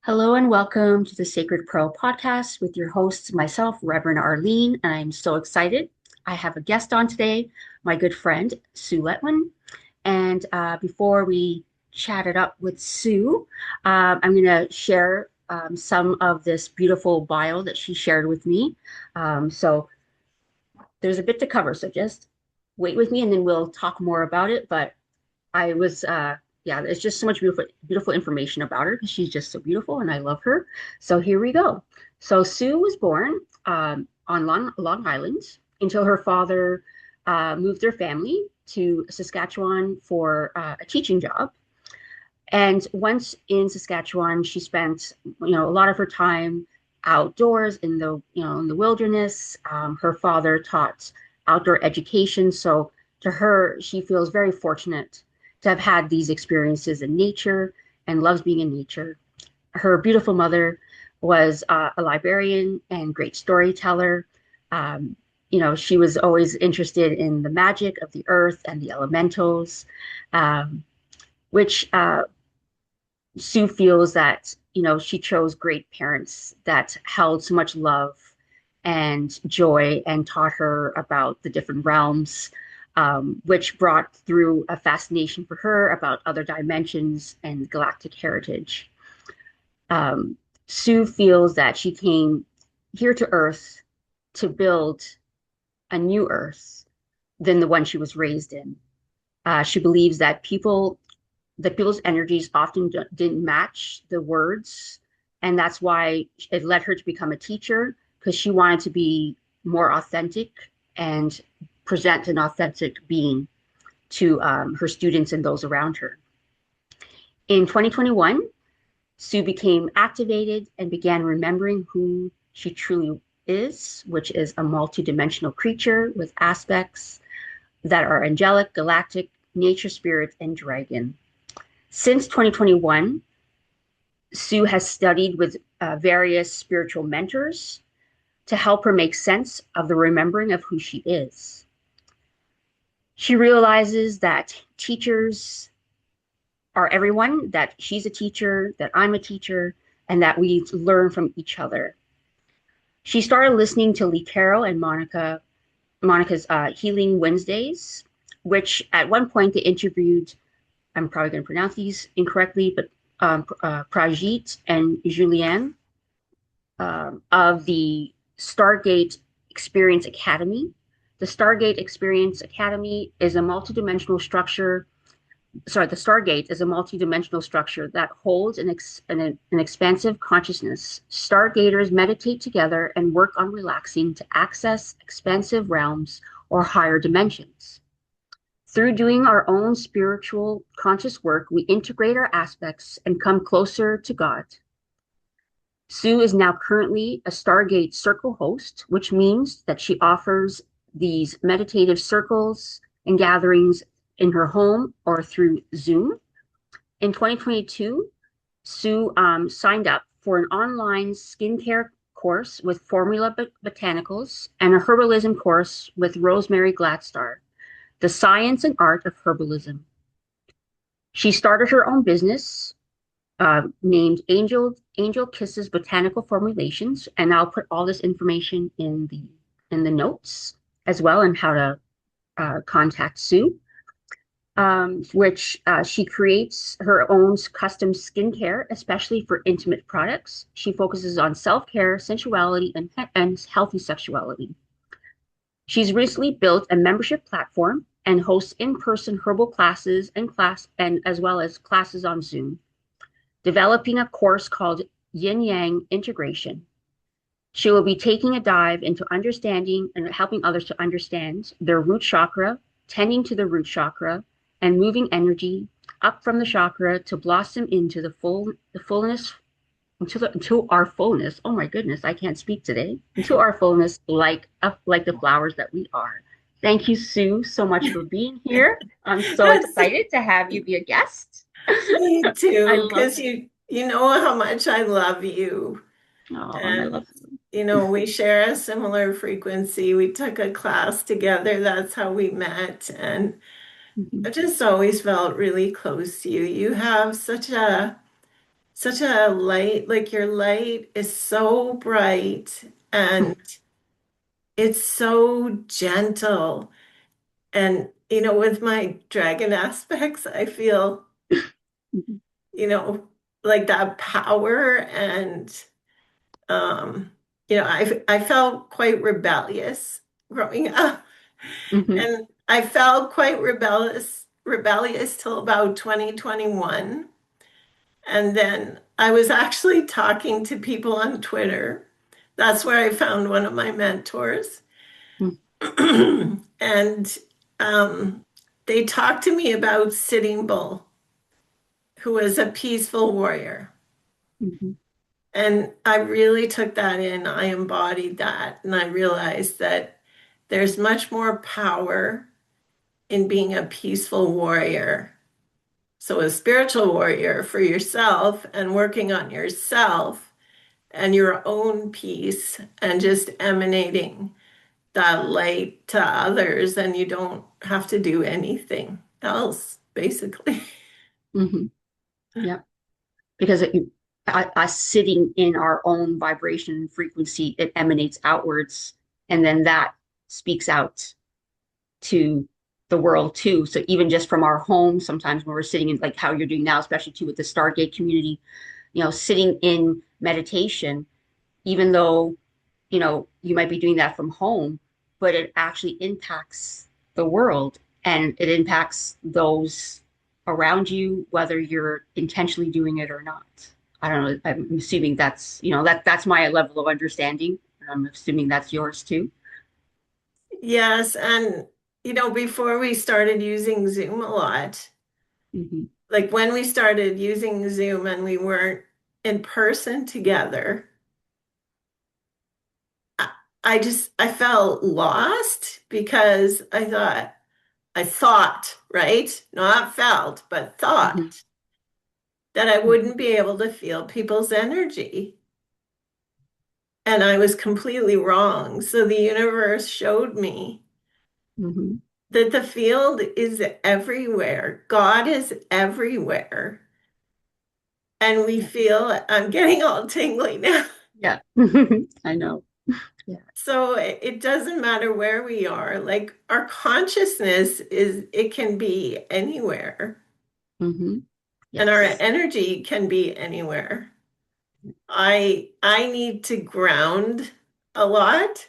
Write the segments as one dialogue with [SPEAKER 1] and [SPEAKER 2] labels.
[SPEAKER 1] Hello and welcome to the Sacred Pearl podcast with your hosts, myself, Reverend Arlene, and I'm so excited. I have a guest on today, my good friend, Sue Letwin. And before we chat it up with Sue, I'm going to share some of this beautiful bio that she shared with me. So there's a bit to cover, so just wait with me and then we'll talk more about it. But I was, yeah, there's just so much beautiful information about her because she's just so beautiful and I love her. So here we go. So Sue was born on Long Island until her father moved their family to Saskatchewan for a teaching job. And once in Saskatchewan, she spent, a lot of her time outdoors in the wilderness. Her father taught outdoor education, so to her, she feels very fortunate to have had these experiences in nature and loves being in nature. Her beautiful mother was a librarian and great storyteller. She was always interested in the magic of the earth and the elementals, which Sue feels that, she chose great parents that held so much love and joy and taught her about the different realms, which brought through a fascination for her about other dimensions and galactic heritage. Sue feels that she came here to Earth to build a new Earth than the one she was raised in. She believes that people's energies often didn't match the words, and that's why it led her to become a teacher because she wanted to be more authentic and present an authentic being to her students and those around her. In 2021, Sue became activated and began remembering who she truly is, which is a multidimensional creature with aspects that are angelic, galactic, nature spirit, and dragon. Since 2021, Sue has studied with various spiritual mentors to help her make sense of the remembering of who she is. She realizes that teachers are everyone, that she's a teacher, that I'm a teacher, and that we learn from each other. She started listening to Lee Carroll and Monica's Healing Wednesdays, which at one point they interviewed, I'm probably going to pronounce these incorrectly, but Prajit and Julianne of the Stargate Experience Academy. The Stargate Experience Academy is a multidimensional structure. Sorry, the Stargate is a multidimensional structure that holds an expansive consciousness. Stargaters meditate together and work on relaxing to access expansive realms or higher dimensions. Through doing our own spiritual conscious work, we integrate our aspects and come closer to God. Sue is now currently a Stargate Circle host, which means that she offers these meditative circles and gatherings in her home or through Zoom. In 2022, Sue signed up for an online skincare course with Formula Botanicals and a herbalism course with Rosemary Gladstar, the science and art of herbalism. She started her own business named Angel Kisses Botanical Formulations, and I'll put all this information in the notes as well and how to contact Sue. Which she creates her own custom skincare, especially for intimate products. She focuses on self-care, sensuality, and healthy sexuality. She's recently built a membership platform and hosts in-person herbal classes and as well as classes on Zoom, developing a course called Yin Yang Integration. She will be taking a dive into understanding and helping others to understand their root chakra, tending to the root chakra, and moving energy up from the chakra to blossom into the fullness, into our fullness. Oh my goodness, I can't speak today. Into our fullness, like the flowers that we are. Thank you, Sue, so much for being here. I'm so excited to have you be a guest.
[SPEAKER 2] Me
[SPEAKER 1] I
[SPEAKER 2] too,
[SPEAKER 1] love
[SPEAKER 2] because
[SPEAKER 1] it.
[SPEAKER 2] you know how much I love you.
[SPEAKER 1] Oh, and I
[SPEAKER 2] And
[SPEAKER 1] love you.
[SPEAKER 2] we share a similar frequency. We took a class together. That's how we met. And
[SPEAKER 1] Mhm.
[SPEAKER 2] I just always felt really close to you. You have such a such a light, like your light is so bright and it's so gentle. And, with my dragon aspects, I feel,
[SPEAKER 1] Mhm.
[SPEAKER 2] you know, like that power and, um, I felt quite rebellious growing up.
[SPEAKER 1] Mhm.
[SPEAKER 2] And I felt quite rebellious till about 2021. And then I was actually talking to people on Twitter. That's where I found one of my mentors.
[SPEAKER 1] Mhm.
[SPEAKER 2] And um, they talked to me about Sitting Bull, who was a peaceful warrior.
[SPEAKER 1] Mhm.
[SPEAKER 2] And I really took that in. I embodied that. And I realized that there's much more power in being a peaceful warrior. So, a spiritual warrior for yourself and working on yourself and your own peace and just emanating that light to others, and you don't have to do anything else, basically.
[SPEAKER 1] Mhm. Yeah, because us sitting in our own vibration and frequency, it emanates outwards, and then that speaks out to the world too. So even just from our home, sometimes when we're sitting in like how you're doing now, especially too with the Stargate community, sitting in meditation, even though, you might be doing that from home, but it actually impacts the world and it impacts those around you, whether you're intentionally doing it or not. I don't know. I'm assuming that's, that's my level of understanding. And I'm assuming that's yours too.
[SPEAKER 2] Yes, and before we started using Zoom a lot,
[SPEAKER 1] Hmm.
[SPEAKER 2] like when we started using Zoom and we weren't in person together, I, I felt lost because I thought, right? Not felt, but
[SPEAKER 1] Hmm.
[SPEAKER 2] thought that I
[SPEAKER 1] Hmm.
[SPEAKER 2] wouldn't be able to feel people's energy. And I was completely wrong. So the universe showed me
[SPEAKER 1] Hmm.
[SPEAKER 2] that the field is everywhere. God is everywhere. And we
[SPEAKER 1] Yeah.
[SPEAKER 2] feel, I'm getting all tingly now.
[SPEAKER 1] Yeah. I know. Yeah.
[SPEAKER 2] So it doesn't matter where we are. Like our consciousness it can be anywhere,
[SPEAKER 1] Hmm.
[SPEAKER 2] and our
[SPEAKER 1] Yes.
[SPEAKER 2] energy can be anywhere. I need to ground a lot.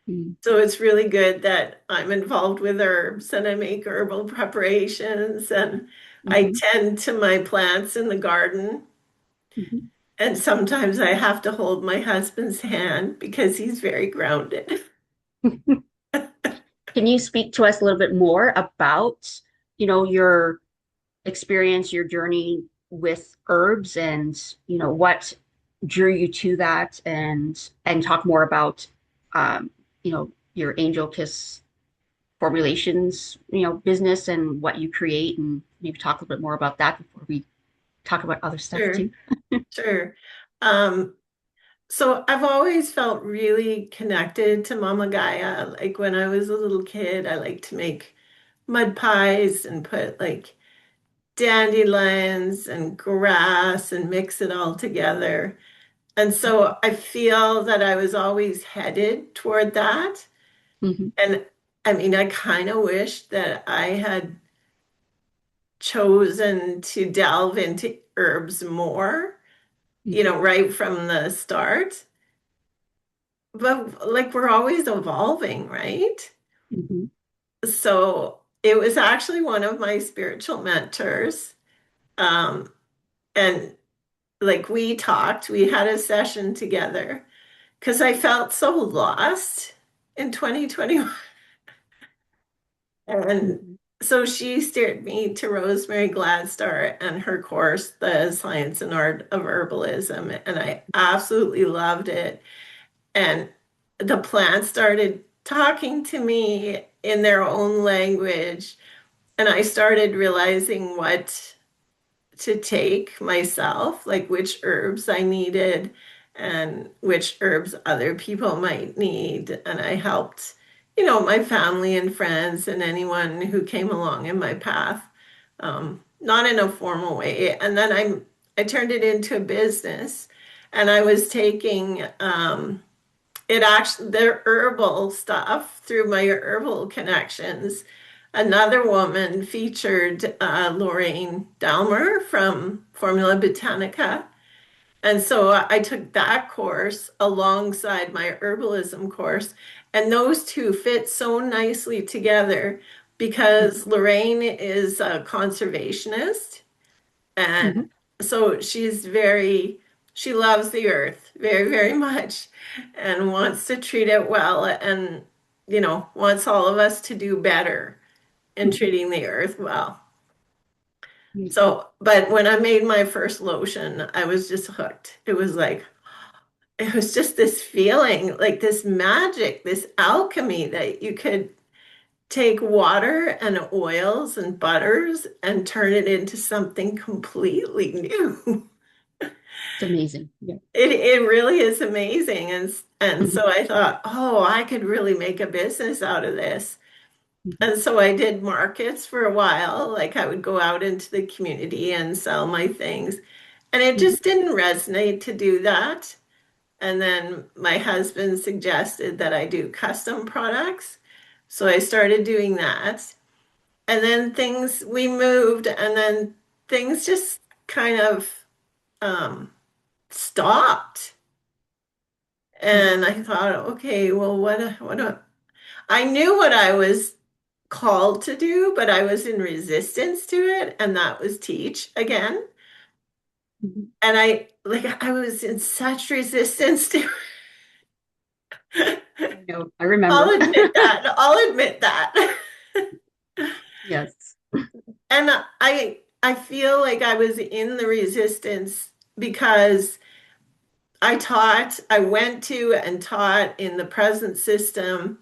[SPEAKER 1] Mm-hmm.
[SPEAKER 2] So it's really good that I'm involved with herbs and I make herbal preparations and I
[SPEAKER 1] Hmm.
[SPEAKER 2] tend to my plants in the garden.
[SPEAKER 1] Hmm.
[SPEAKER 2] And sometimes I have to hold my husband's hand because he's very grounded.
[SPEAKER 1] Can you speak to us a little bit more about, your experience, your journey with herbs and, what drew you to that and talk more about, your Angel Kiss formulations, business and what you create and maybe talk a little bit more about that before we talk about other stuff
[SPEAKER 2] Sure,
[SPEAKER 1] too.
[SPEAKER 2] sure. Um, so I've always felt really connected to Mama Gaia. Like when I was a little kid, I liked to make mud pies and put like dandelions and grass and mix it all together. And so I feel that I was always headed toward that.
[SPEAKER 1] Hmm.
[SPEAKER 2] And I mean, I kind of wish that I had chosen to delve into herbs more,
[SPEAKER 1] Hmm.
[SPEAKER 2] right from the start. But like we're always evolving, right?
[SPEAKER 1] Hmm.
[SPEAKER 2] So it was actually one of my spiritual mentors. Um, and like we had a session together because I felt so lost in 2021. And
[SPEAKER 1] Hmm.
[SPEAKER 2] so she steered me to Rosemary Gladstar and her course, The Science and Art of Herbalism. And I absolutely loved it. And the plants started talking to me in their own language. And I started realizing what to take myself, like which herbs I needed and which herbs other people might need. And I helped, my family and friends and anyone who came along in my path, not in a formal way. And then I turned it into a business, and I was taking it actually the herbal stuff through my herbal connections. Another woman featured Lorraine Dalmer from Formula Botanica. And so I took that course alongside my herbalism course, and those two fit so nicely together because Lorraine is a conservationist, and
[SPEAKER 1] Mhm.
[SPEAKER 2] so she loves the earth very, very much and wants to treat it well and, wants all of us to do better in
[SPEAKER 1] Mhm.
[SPEAKER 2] treating the earth well.
[SPEAKER 1] Amazing.
[SPEAKER 2] So, but when I made my first lotion, I was just hooked. It was just this feeling, like this magic, this alchemy that you could take water and oils and butters and turn it into something completely new.
[SPEAKER 1] It's amazing. Yeah.
[SPEAKER 2] It really is amazing. And
[SPEAKER 1] Mhm.
[SPEAKER 2] so I thought, oh, I could really make a business out of this.
[SPEAKER 1] Mhm.
[SPEAKER 2] And so I did markets for a while. Like I would go out into the community and sell my things. And it
[SPEAKER 1] Mhm.
[SPEAKER 2] just didn't resonate to do that. And then my husband suggested that I do custom products. So I started doing that. And then we moved, and then things just kind of um, stopped.
[SPEAKER 1] Mhm.
[SPEAKER 2] And I thought, okay, well, I knew what I was called to do, but I was in resistance to it, and that was teach again.
[SPEAKER 1] Mhm.
[SPEAKER 2] And I was in such resistance to it.
[SPEAKER 1] I know. I remember.
[SPEAKER 2] I'll admit that. I'll admit that.
[SPEAKER 1] Yes.
[SPEAKER 2] And I feel like I was in the resistance because I went to and taught in the present system.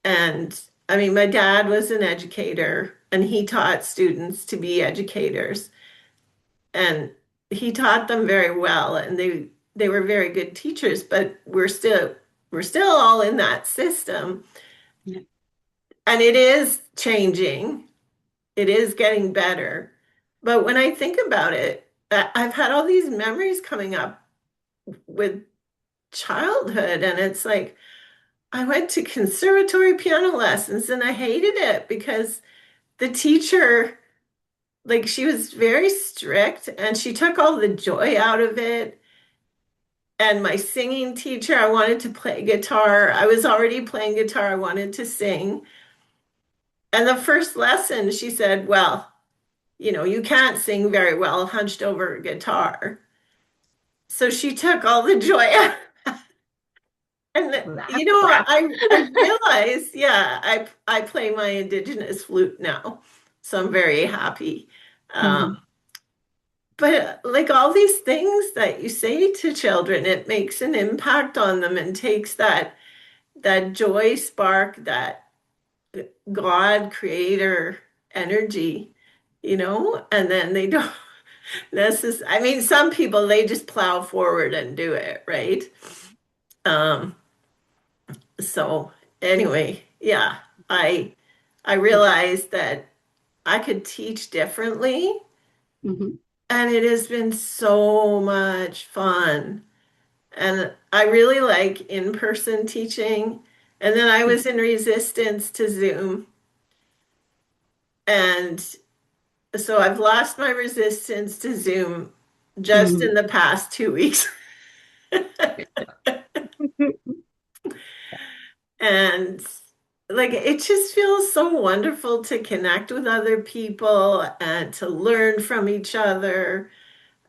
[SPEAKER 2] And I mean, my dad was an educator and he taught students to be educators. And he taught them very well and they were very good teachers, but we're still all in that system.
[SPEAKER 1] Yeah.
[SPEAKER 2] And it is changing. It is getting better. But when I think about it, I've had all these memories coming up with childhood, and it's like I went to conservatory piano lessons and I hated it because the teacher, like, she was very strict and she took all the joy out of it. And my singing teacher, I wanted to play guitar. I was already playing guitar, I wanted to sing. And the first lesson, she said, well, you can't sing very well hunched over a guitar. So she took all the joy out. And
[SPEAKER 1] Well, that sucks.
[SPEAKER 2] I realized, yeah, I play my indigenous flute now, so I'm very happy.
[SPEAKER 1] Mhm.
[SPEAKER 2] But like all these things that you say to children, it makes an impact on them and takes that joy spark, that God creator energy, and then they don't I mean, some people they just plow forward and do it, right? Um, so anyway, yeah, I I realized that I could teach differently,
[SPEAKER 1] Mhm.
[SPEAKER 2] and it has been so much fun. And I really like in-person teaching. And then I was
[SPEAKER 1] Mhm.
[SPEAKER 2] in resistance to Zoom. And so I've lost my resistance to Zoom just in
[SPEAKER 1] Mhm.
[SPEAKER 2] the past 2 weeks.
[SPEAKER 1] Good job.
[SPEAKER 2] And like it just feels so wonderful to connect with other people and to learn from each other.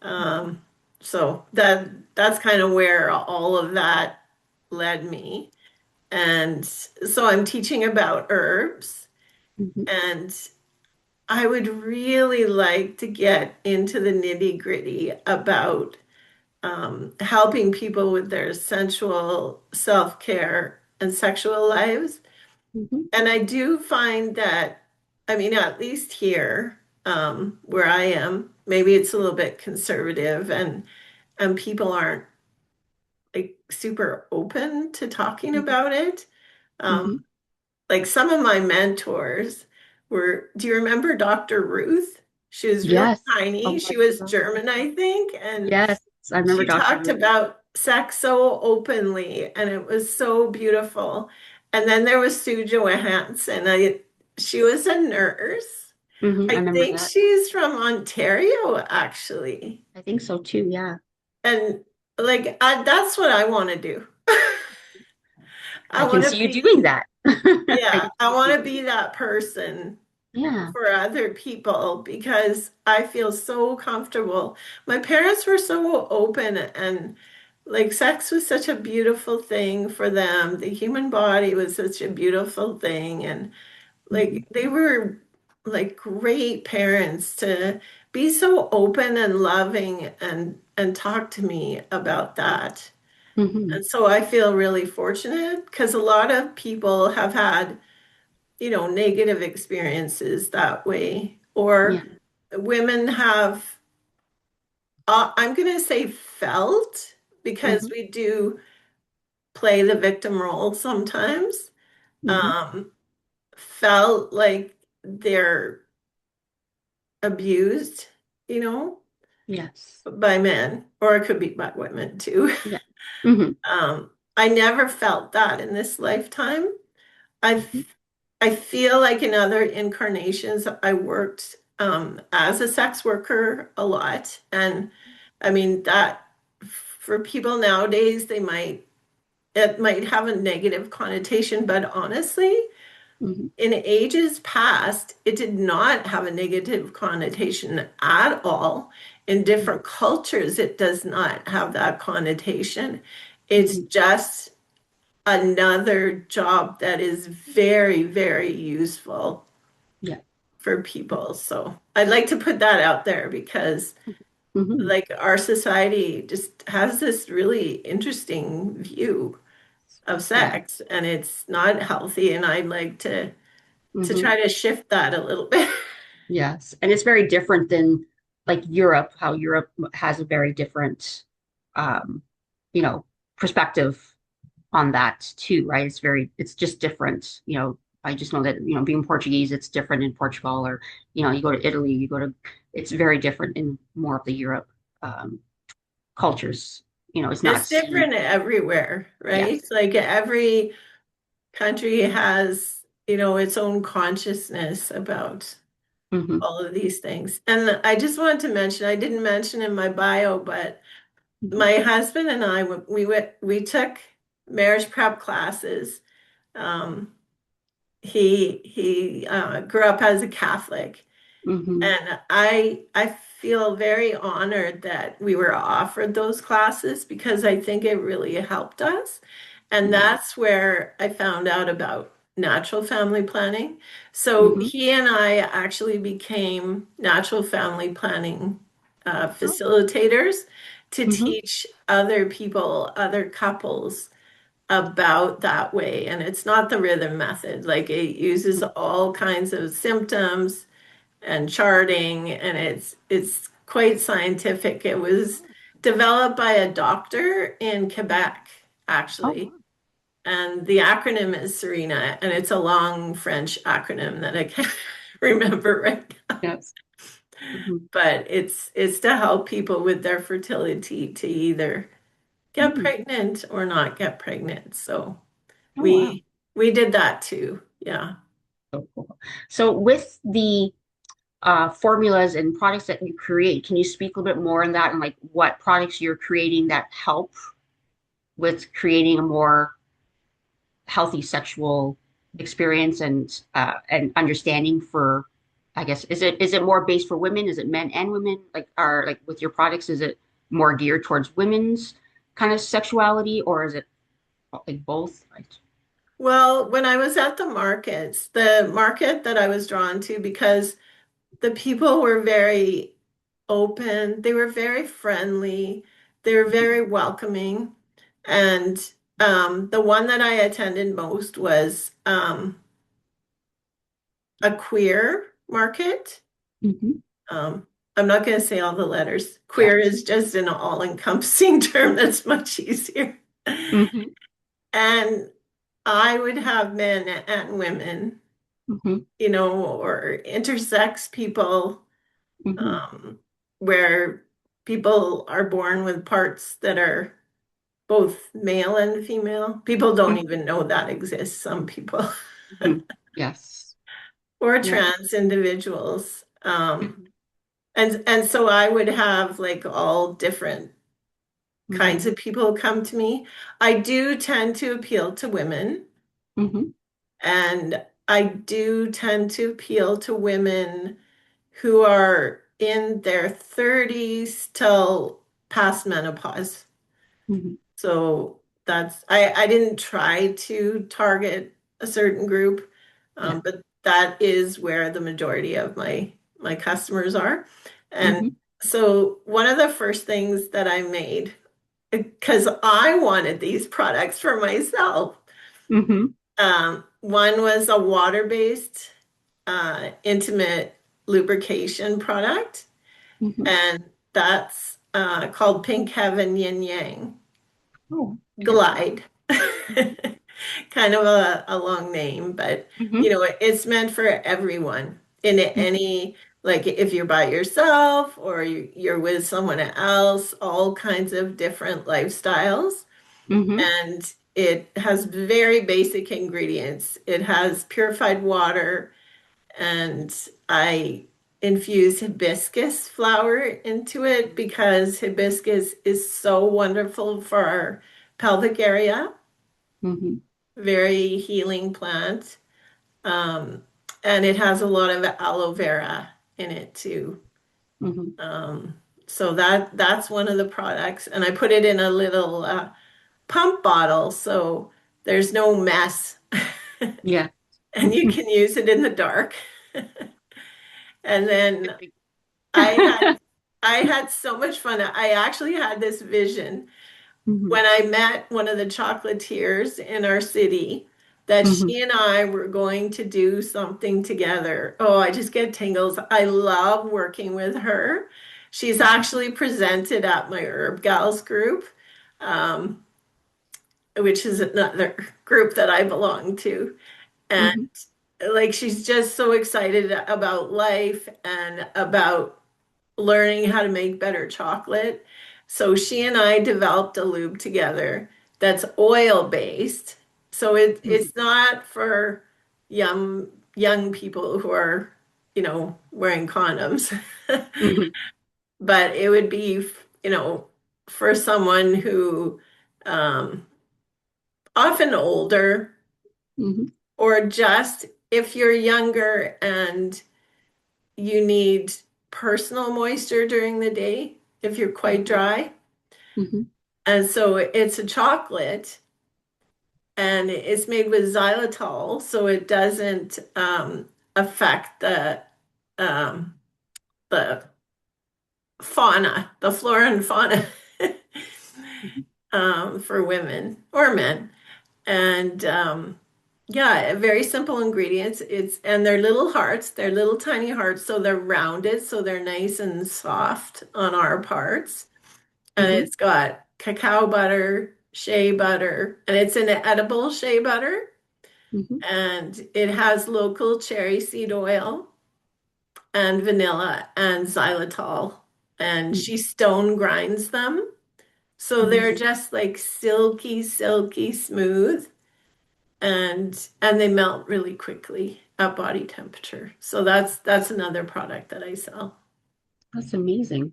[SPEAKER 2] Um, so that's kind of where all of that led me. And so I'm teaching about herbs,
[SPEAKER 1] Mhm.
[SPEAKER 2] and I would really like to get into the nitty-gritty about helping people with their sensual self-care and sexual lives.
[SPEAKER 1] Mhm.
[SPEAKER 2] And I do find that, I mean, at least here, where I am, maybe it's a little bit conservative and people aren't like super open to talking
[SPEAKER 1] Mhm.
[SPEAKER 2] about it. Um,
[SPEAKER 1] Mhm.
[SPEAKER 2] like some of my mentors do you remember Dr. Ruth? She was really
[SPEAKER 1] Yes.
[SPEAKER 2] tiny.
[SPEAKER 1] Oh my
[SPEAKER 2] She was
[SPEAKER 1] God.
[SPEAKER 2] German, I think, and
[SPEAKER 1] Yes. I remember
[SPEAKER 2] she
[SPEAKER 1] Dr.
[SPEAKER 2] talked
[SPEAKER 1] Ruth.
[SPEAKER 2] about sex so openly, and it was so beautiful. And then there was Sue Johansson. She was a nurse.
[SPEAKER 1] I
[SPEAKER 2] I
[SPEAKER 1] remember
[SPEAKER 2] think
[SPEAKER 1] that.
[SPEAKER 2] she's from Ontario, actually.
[SPEAKER 1] I think so too. Yeah.
[SPEAKER 2] And like, that's what I want to do. I
[SPEAKER 1] I can
[SPEAKER 2] want
[SPEAKER 1] see
[SPEAKER 2] to
[SPEAKER 1] you
[SPEAKER 2] be,
[SPEAKER 1] doing that. I
[SPEAKER 2] yeah,
[SPEAKER 1] can
[SPEAKER 2] I
[SPEAKER 1] see you
[SPEAKER 2] want to
[SPEAKER 1] doing
[SPEAKER 2] be that person
[SPEAKER 1] that.
[SPEAKER 2] for other people because I feel so comfortable. My parents were so open and like sex was such a beautiful thing for them. The human body was such a beautiful thing. And
[SPEAKER 1] Yeah.
[SPEAKER 2] like they were like great parents to be so open and loving and talk to me about that.
[SPEAKER 1] Hmm.
[SPEAKER 2] And so I feel really fortunate because a lot of people have had, negative experiences that way,
[SPEAKER 1] Yeah.
[SPEAKER 2] or women have, I'm going to say felt, because
[SPEAKER 1] Hmm.
[SPEAKER 2] we do play the victim role sometimes,
[SPEAKER 1] Hmm.
[SPEAKER 2] um, felt like they're abused, you know,
[SPEAKER 1] Yes.
[SPEAKER 2] by men, or it could be by women too.
[SPEAKER 1] Yeah. Hmm.
[SPEAKER 2] I never felt that in this lifetime. I
[SPEAKER 1] Hmm.
[SPEAKER 2] I feel like in other incarnations, I worked as a sex worker a lot. And I mean, that for people nowadays, it might have a negative connotation, but honestly,
[SPEAKER 1] Hmm.
[SPEAKER 2] in ages past, it did not have a negative connotation at all. In different cultures, it does not have that connotation. It's
[SPEAKER 1] Hmm.
[SPEAKER 2] just another job that is very, very useful
[SPEAKER 1] Yeah.
[SPEAKER 2] for people. So I'd like to put that out there because,
[SPEAKER 1] Hmm.
[SPEAKER 2] like, our society just has this really interesting view of
[SPEAKER 1] Yeah.
[SPEAKER 2] sex, and it's not healthy. And I'd like to
[SPEAKER 1] Hmm.
[SPEAKER 2] try to shift that a little bit.
[SPEAKER 1] Yes. And it's very different than like Europe, how Europe has a very different, um, you know, perspective on that too, right? It's just different. I just know that, being Portuguese, it's different in Portugal, or, you go to Italy, it's very different in more of the Europe um, cultures. It's not
[SPEAKER 2] It's
[SPEAKER 1] seen.
[SPEAKER 2] different everywhere, right?
[SPEAKER 1] Yes.
[SPEAKER 2] Like every country has, its own consciousness about
[SPEAKER 1] Hmm.
[SPEAKER 2] all of these things. And I just wanted to mention, I didn't mention in my bio, but
[SPEAKER 1] Hmm.
[SPEAKER 2] my husband and I, we took marriage prep classes. Um, he grew up as a Catholic,
[SPEAKER 1] Hmm.
[SPEAKER 2] and I feel very honored that we were offered those classes because I think it really helped us. And
[SPEAKER 1] Yeah.
[SPEAKER 2] that's where I found out about natural family planning. So
[SPEAKER 1] Hmm.
[SPEAKER 2] he and I actually became natural family planning
[SPEAKER 1] Oh.
[SPEAKER 2] facilitators to
[SPEAKER 1] Hmm.
[SPEAKER 2] teach other people, other couples about that way. And it's not the rhythm method, like it uses all kinds of symptoms and charting, and it's quite scientific. It was developed by a doctor in Quebec,
[SPEAKER 1] Oh,
[SPEAKER 2] actually.
[SPEAKER 1] wow.
[SPEAKER 2] And the acronym is Serena, and it's a long French acronym that I can't remember right now.
[SPEAKER 1] Yes. Hmm.
[SPEAKER 2] But it's to help people with their fertility to either get
[SPEAKER 1] Hmm.
[SPEAKER 2] pregnant or not get pregnant. So
[SPEAKER 1] Oh, wow.
[SPEAKER 2] we we did that too. Yeah.
[SPEAKER 1] So cool. So with the formulas and products that you create, can you speak a little bit more on that and like what products you're creating that help with creating a more healthy sexual experience and understanding for, I guess, is it more based for women? Is it men and women? Like, are like with your products, is it more geared towards women's kind of sexuality, or is it like both? Like,
[SPEAKER 2] Well, when I was at the market that I was drawn to, because the people were very open, they were very friendly, they were very welcoming. And the one that I attended most was a queer market.
[SPEAKER 1] hmm.
[SPEAKER 2] Um, I'm not going to say all the letters. Queer
[SPEAKER 1] Yes.
[SPEAKER 2] is just an all-encompassing term that's much easier.
[SPEAKER 1] Hmm.
[SPEAKER 2] And I would have men and women,
[SPEAKER 1] Hmm.
[SPEAKER 2] or intersex people
[SPEAKER 1] Hmm.
[SPEAKER 2] where people are born with parts that are both male and female. People don't even know that exists, some people,
[SPEAKER 1] Hmm. Yes.
[SPEAKER 2] or
[SPEAKER 1] Yeah.
[SPEAKER 2] trans individuals.
[SPEAKER 1] Hmm.
[SPEAKER 2] And so I would have like all different kinds
[SPEAKER 1] Hmm.
[SPEAKER 2] of people come to me. I do tend to appeal to women,
[SPEAKER 1] Hmm.
[SPEAKER 2] and I do tend to appeal to women who are in their 30s till past menopause.
[SPEAKER 1] Hmm.
[SPEAKER 2] So I didn't try to target a certain group,
[SPEAKER 1] Yeah.
[SPEAKER 2] but that is where the majority of my customers are. And
[SPEAKER 1] Hmm.
[SPEAKER 2] so one of the first things that I made, because I wanted these products for myself,
[SPEAKER 1] Hmm.
[SPEAKER 2] one was a water-based intimate lubrication product,
[SPEAKER 1] Hmm.
[SPEAKER 2] and that's called Pink Heaven Yin Yang
[SPEAKER 1] Oh, okay.
[SPEAKER 2] Glide. Kind of a long name, but
[SPEAKER 1] Hmm.
[SPEAKER 2] it's meant for everyone in any, like if you're by yourself or you're with someone else, all kinds of different lifestyles.
[SPEAKER 1] Hmm.
[SPEAKER 2] And it has very basic ingredients. It has purified water, and I infuse hibiscus flower into it because hibiscus is so wonderful for our pelvic area,
[SPEAKER 1] Hmm.
[SPEAKER 2] very healing plant. Um, and it has a lot of aloe vera in it too.
[SPEAKER 1] Hmm.
[SPEAKER 2] Um, so that's one of the products, and I put it in a little pump bottle, so there's no mess,
[SPEAKER 1] Yeah.
[SPEAKER 2] and you can use it in the dark. And then I had I had so much fun. I actually had this vision
[SPEAKER 1] Hmm.
[SPEAKER 2] when I met one of the chocolatiers in our city that
[SPEAKER 1] Hmm.
[SPEAKER 2] she and I were going to do something together. Oh, I just get tingles. I love working with her. She's actually presented at my Herb Gals group, um, which is another group that I belong to. And
[SPEAKER 1] Hmm.
[SPEAKER 2] like she's just so excited about life and about learning how to make better chocolate. So she and I developed a lube together that's oil based. So
[SPEAKER 1] Hmm.
[SPEAKER 2] it's not for young people who are, wearing condoms,
[SPEAKER 1] Hmm.
[SPEAKER 2] but it would be, for someone who um, often older,
[SPEAKER 1] Hmm.
[SPEAKER 2] or just if you're younger and you need personal moisture during the day if you're quite dry.
[SPEAKER 1] Hmm.
[SPEAKER 2] And so it's a chocolate, and it's made with xylitol, so it doesn't affect um, the the flora and fauna for women or men. And yeah, very simple ingredients. And they're little hearts, they're little tiny hearts, so they're rounded, so they're nice and soft on our parts. And
[SPEAKER 1] Hmm.
[SPEAKER 2] it's got cacao butter, shea butter, and it's an edible shea butter.
[SPEAKER 1] Hmm.
[SPEAKER 2] And it has local cherry seed oil and vanilla and xylitol. And she stone grinds them. So
[SPEAKER 1] Hmm.
[SPEAKER 2] they're just like silky, silky smooth, and they melt really quickly at body temperature. So that's another product that I sell.
[SPEAKER 1] That's amazing.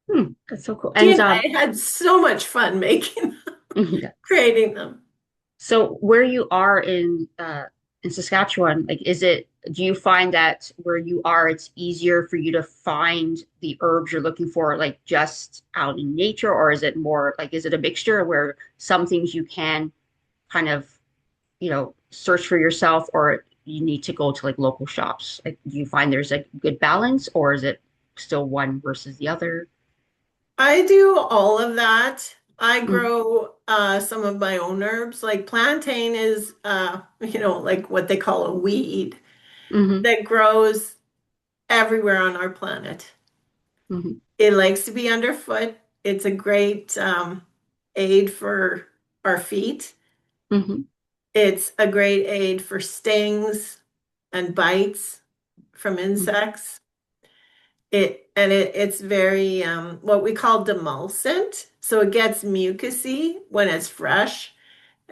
[SPEAKER 1] Hmm. That's so cool.
[SPEAKER 2] She
[SPEAKER 1] And
[SPEAKER 2] and I had so much fun making,
[SPEAKER 1] yeah.
[SPEAKER 2] creating them.
[SPEAKER 1] So where you are in Saskatchewan, like do you find that where you are it's easier for you to find the herbs you're looking for like just out in nature, or is it more like is it a mixture where some things you can kind of, search for yourself, or you need to go to like local shops? Like do you find there's a good balance, or is it still one versus the other?
[SPEAKER 2] I do all of that. I
[SPEAKER 1] Mm-hmm.
[SPEAKER 2] grow some of my own herbs. Like plantain is, like what they call a weed
[SPEAKER 1] Mm-hmm.
[SPEAKER 2] that grows everywhere on our planet.
[SPEAKER 1] Mm-hmm.
[SPEAKER 2] It likes to be underfoot. It's a great aid for our feet.
[SPEAKER 1] Mm-hmm.
[SPEAKER 2] It's a great aid for stings and bites from
[SPEAKER 1] Mm-hmm.
[SPEAKER 2] insects. It's very what we call demulcent. So it gets mucusy when it's fresh,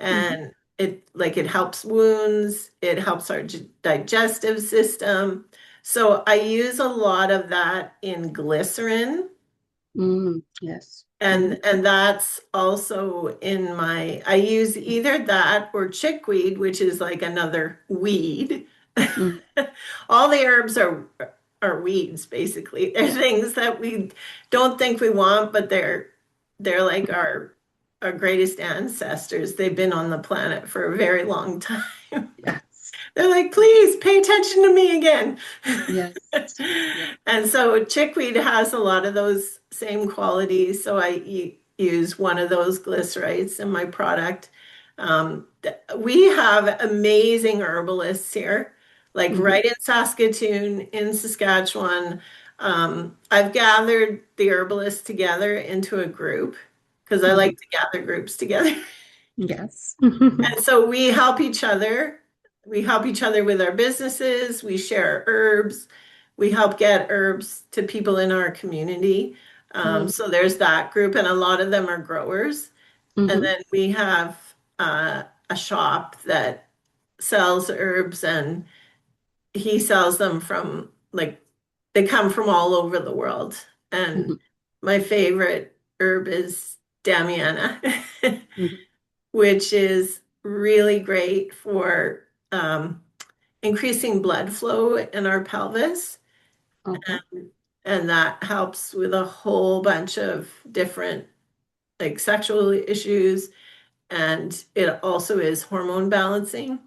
[SPEAKER 1] Hmm.
[SPEAKER 2] and it helps wounds, it helps our digestive system. So I use a lot of that in glycerin,
[SPEAKER 1] Mm, yes. Hmm.
[SPEAKER 2] and that's also in my, I use either that or chickweed, which is like another weed.
[SPEAKER 1] Mm,
[SPEAKER 2] All the herbs are weeds, basically. They're things that we don't think we want, but they're like our greatest ancestors. They've been on the planet for a very long time.
[SPEAKER 1] yes.
[SPEAKER 2] They're like, please pay attention to me again.
[SPEAKER 1] Yes. Yeah.
[SPEAKER 2] And so chickweed has a lot of those same qualities. So use one of those glycerites in my product. We have amazing herbalists here, like
[SPEAKER 1] Hmm.
[SPEAKER 2] right in Saskatoon, in Saskatchewan. I've gathered the herbalists together into a group because I
[SPEAKER 1] Hmm.
[SPEAKER 2] like to gather groups together.
[SPEAKER 1] Yes.
[SPEAKER 2] And so we help each other. We help each other with our businesses. We share herbs. We help get herbs to people in our community. So there's that group, and a lot of them are growers. And
[SPEAKER 1] Mm-hmm.
[SPEAKER 2] then we have a shop that sells herbs, and he sells them from like they come from all over the world. And
[SPEAKER 1] Hmm.
[SPEAKER 2] my favorite herb is Damiana.
[SPEAKER 1] Hmm.
[SPEAKER 2] Which is really great for increasing blood flow in our pelvis.
[SPEAKER 1] Okay.
[SPEAKER 2] And that helps with a whole bunch of different like sexual issues. And it also is hormone balancing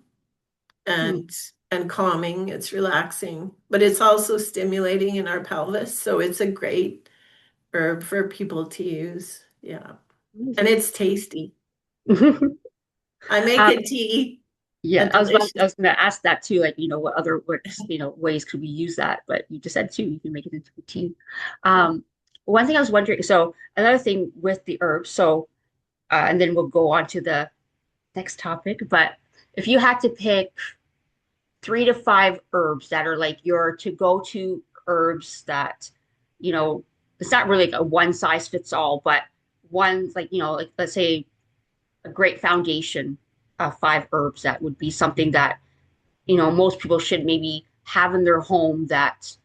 [SPEAKER 1] Mm.
[SPEAKER 2] and and calming. It's relaxing, but it's also stimulating in our pelvis. So it's a great herb for people to use. Yeah. And
[SPEAKER 1] Amazing.
[SPEAKER 2] it's tasty. I make
[SPEAKER 1] Um,
[SPEAKER 2] a tea, a
[SPEAKER 1] yeah, I
[SPEAKER 2] delicious.
[SPEAKER 1] was gonna ask that too, like, what other ways could we use that? But you just said too, you can make it into a tea. Um, one thing I was wondering, so another thing with the herbs, so and then we'll go on to the next topic, but if you had to pick 3 to 5 herbs that are like your to go to herbs that, you know, it's not really like a one size fits all, but one's like, like let's say a great foundation of 5 herbs that would be something that, most people should maybe have in their home that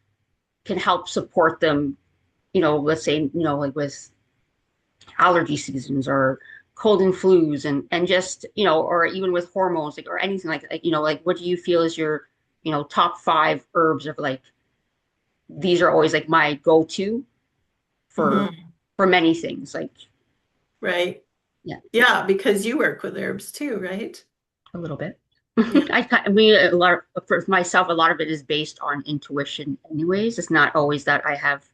[SPEAKER 1] can help support them, let's say, like with allergy seasons or cold and flus and just, or even with hormones, like or anything like like what do you feel is your, top 5 herbs of like these are always like my go-to for
[SPEAKER 2] Mhm.
[SPEAKER 1] many things. Like,
[SPEAKER 2] Right.
[SPEAKER 1] yeah,
[SPEAKER 2] Yeah, because you work with herbs too, right?
[SPEAKER 1] a little bit.
[SPEAKER 2] Yeah.
[SPEAKER 1] I mean, a lot for myself, a lot of it is based on intuition anyways. It's not always that I have